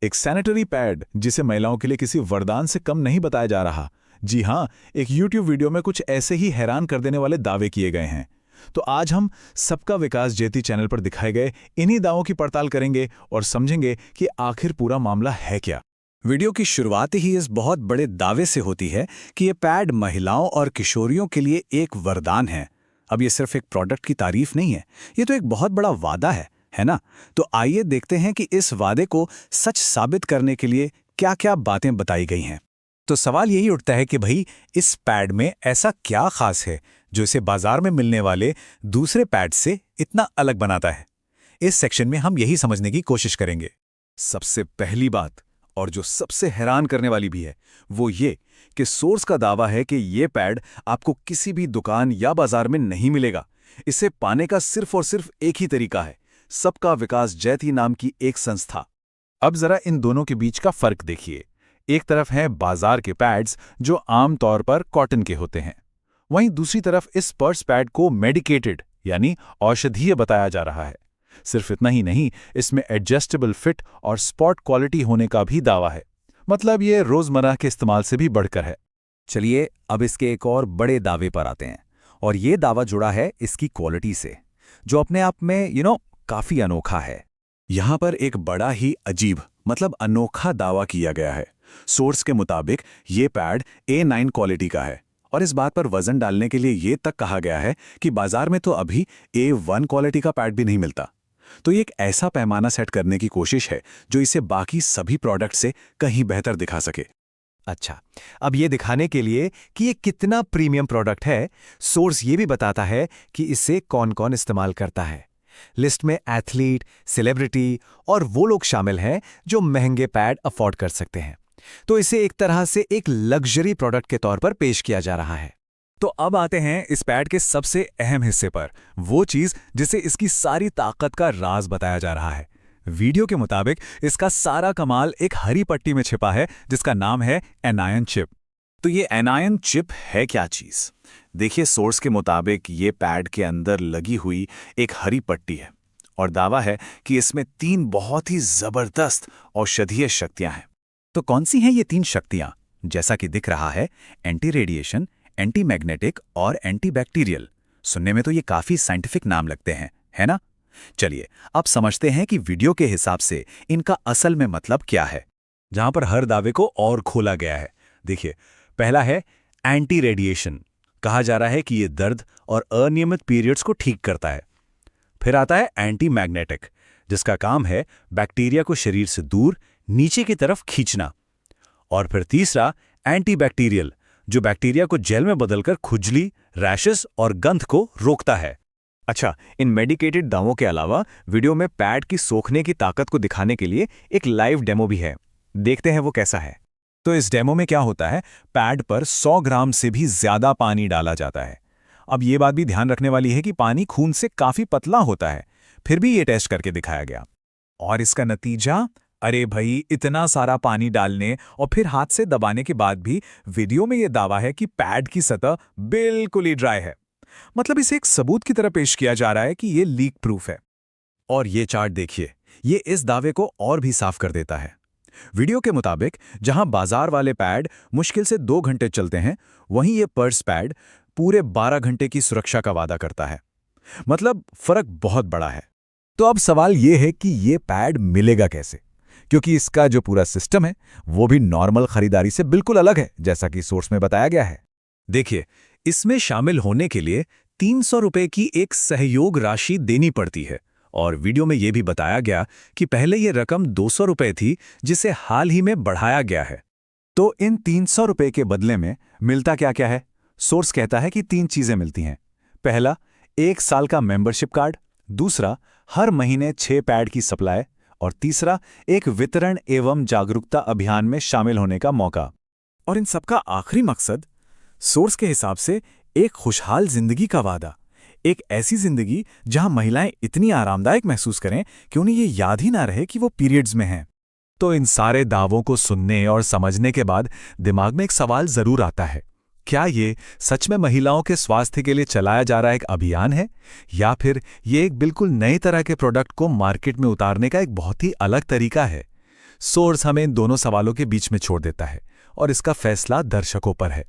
एक sanitary pad जिसे महिलाओं के लिए किसी वरदान से कम नहीं बताया जा रहा। जी हाँ, एक YouTube वीडियो में कुछ ऐसे ही हैरान कर देने वाले दावे किए गए हैं। तो आज हम सबका विकास जेती चैनल पर दिखाए गए इन्हीं दावों की पड़ताल करेंगे और समझेंगे कि आखिर पूरा मामला है क्या। वीडियो की शुरुआत ही इस बहुत बड़े दावे से होती है कि ये पैड महिलाओं और किशोरियों के लिए एक वरदान है। अब ये सिर्फ एक प्रोडक्ट की तारीफ नहीं है, ये तो एक बहुत बड़ा वादा है ना? तो आइए देखते हैं कि इस वादे को सच साबित करने के लिए क्या-क्या बातें बताई गई हैं। तो सवाल यही उठता है कि भाई इस पैड में ऐसा क्या खास है जो इसे बाजार में मिलने वाले दूसरे पैड से इतना अलग बनाता है। इस सेक्शन में हम यही समझने की कोशिश करेंगे। सबसे पहली बात, और जो सबसे हैरान करने वाली भी है, वो ये कि सोर्स का दावा है कि ये पैड आपको किसी भी दुकान या बाजार में नहीं मिलेगा। इसे पाने का सिर्फ और सिर्फ एक ही तरीका है, सबका विकास जैती नाम की एक संस्था। अब जरा इन दोनों के बीच का फर्क देखिए। एक तरफ हैं बाजार के पैड्स जो आमतौर पर कॉटन के होते हैं, वहीं दूसरी तरफ इस पर्स पैड को मेडिकेटेड यानी औषधीय बताया जा रहा है। सिर्फ इतना ही नहीं, इसमें एडजस्टेबल फिट और स्पॉट क्वालिटी होने का भी दावा है। मतलब ये रोजमर्रा के इस्तेमाल से भी बढ़कर है। चलिए अब इसके एक और बड़े दावे पर आते हैं, और ये दावा जुड़ा है इसकी क्वालिटी से, जो अपने आप में काफी अनोखा है। यहां पर एक बड़ा ही अजीब मतलब अनोखा दावा किया गया है। सोर्स के मुताबिक ये पैड A9 क्वालिटी का है, और इस बात पर वजन डालने के लिए ये तक कहा गया है कि बाजार में तो अभी A1 क्वालिटी का पैड भी नहीं मिलता। तो ये एक ऐसा पैमाना सेट करने की कोशिश है जो इसे बाकी सभी प्रोडक्ट से कहीं बेहतर दिखा सके। अच्छा, अब ये दिखाने के लिए कि ये कितना प्रीमियम प्रोडक्ट है, सोर्स ये भी बताता है कि इसे कौन-कौन इस्तेमाल करता है। लिस्ट में एथलीट, सेलिब्रिटी और वो लोग शामिल हैं जो महंगे पैड अफोर्ड कर सकते हैं। तो इसे एक तरह से एक लग्जरी प्रोडक्ट के तौर पर पेश किया जा रहा है। तो अब आते हैं इस पैड के सबसे अहम हिस्से पर, वो चीज जिसे इसकी सारी ताकत का राज बताया जा रहा है। वीडियो के मुताबिक इसका सारा कमाल एक हरी पट्टी में छिपा है जिसका नाम है एनायन चिप। तो ये एनायन चिप है क्या चीज? देखिए, सोर्स के मुताबिक ये पैड के अंदर लगी हुई एक हरी पट्टी है, और दावा है कि इसमें 3 बहुत ही जबरदस्त औषधीय शक्तियां हैं। तो कौन सी हैं ये 3 शक्तियां? जैसा कि दिख रहा है, एंटी रेडिएशन, एंटी मैग्नेटिक और एंटी बैक्टीरियल। सुनने में तो ये काफी साइंटिफिक नाम लगते हैं, है ना? चलिए अब समझते हैं कि वीडियो के हिसाब से इनका असल में मतलब क्या है, जहां पर हर दावे को और खोला गया है। देखिए, पहला है एंटी रेडिएशन। कहा जा रहा है कि ये दर्द और अनियमित पीरियड्स को ठीक करता है। फिर आता है एंटी मैग्नेटिक, जिसका काम है बैक्टीरिया को शरीर से दूर नीचे की तरफ खींचना। और फिर तीसरा एंटी बैक्टीरियल, जो बैक्टीरिया को जेल में बदलकर खुजली, रैशेस और गंध को रोकता है। अच्छा, इन मेडिकेटेड दावों के अलावा वीडियो में पैड की सोखने की ताकत को दिखाने के लिए एक लाइव डेमो भी है। देखते हैं वो कैसा है। तो इस डेमो में क्या होता है, पैड पर 100 ग्राम से भी ज्यादा पानी डाला जाता है। अब ये बात भी ध्यान रखने वाली है कि पानी खून से काफी पतला होता है, फिर भी ये टेस्ट करके दिखाया गया। और इसका नतीजा, अरे भाई, इतना सारा पानी डालने और फिर हाथ से दबाने के बाद भी वीडियो में यह दावा है कि पैड की सतह बिल्कुल ही ड्राई है। मतलब इसे एक सबूत की तरह पेश किया जा रहा है कि यह लीक प्रूफ है। और ये चार्ट देखिए, ये इस दावे को और भी साफ कर देता है। वीडियो के मुताबिक जहां बाजार वाले पैड मुश्किल से 2 घंटे चलते हैं, वहीं ये पर्स पैड पूरे 12 घंटे की सुरक्षा का वादा करता है। मतलब फर्क बहुत बड़ा है। तो अब सवाल ये है कि ये पैड मिलेगा कैसे, क्योंकि इसका जो पूरा सिस्टम है वो भी नॉर्मल खरीदारी से बिल्कुल अलग है, जैसा कि सोर्स में बताया गया है। देखिए, इसमें शामिल होने के लिए 300 रुपए की एक सहयोग राशि देनी पड़ती है, और वीडियो में यह भी बताया गया कि पहले यह रकम 200 रुपए थी, जिसे हाल ही में बढ़ाया गया है। तो इन 300 रुपए के बदले में मिलता क्या क्या है? सोर्स कहता है कि 3 चीजें मिलती हैं। पहला, 1 साल का मेंबरशिप कार्ड। दूसरा, हर महीने 6 पैड की सप्लाई। और तीसरा, एक वितरण एवं जागरूकता अभियान में शामिल होने का मौका। और इन सबका आखिरी मकसद, सोर्स के हिसाब से, एक खुशहाल जिंदगी का वादा। एक ऐसी जिंदगी जहां महिलाएं इतनी आरामदायक महसूस करें कि उन्हें ये याद ही ना रहे कि वो पीरियड्स में हैं। तो इन सारे दावों को सुनने और समझने के बाद दिमाग में एक सवाल जरूर आता है, क्या ये सच में महिलाओं के स्वास्थ्य के लिए चलाया जा रहा एक अभियान है, या फिर ये एक बिल्कुल नए तरह के प्रोडक्ट को मार्केट में उतारने का एक बहुत ही अलग तरीका है? सोर्स हमें इन दोनों सवालों के बीच में छोड़ देता है और इसका फैसला दर्शकों पर है।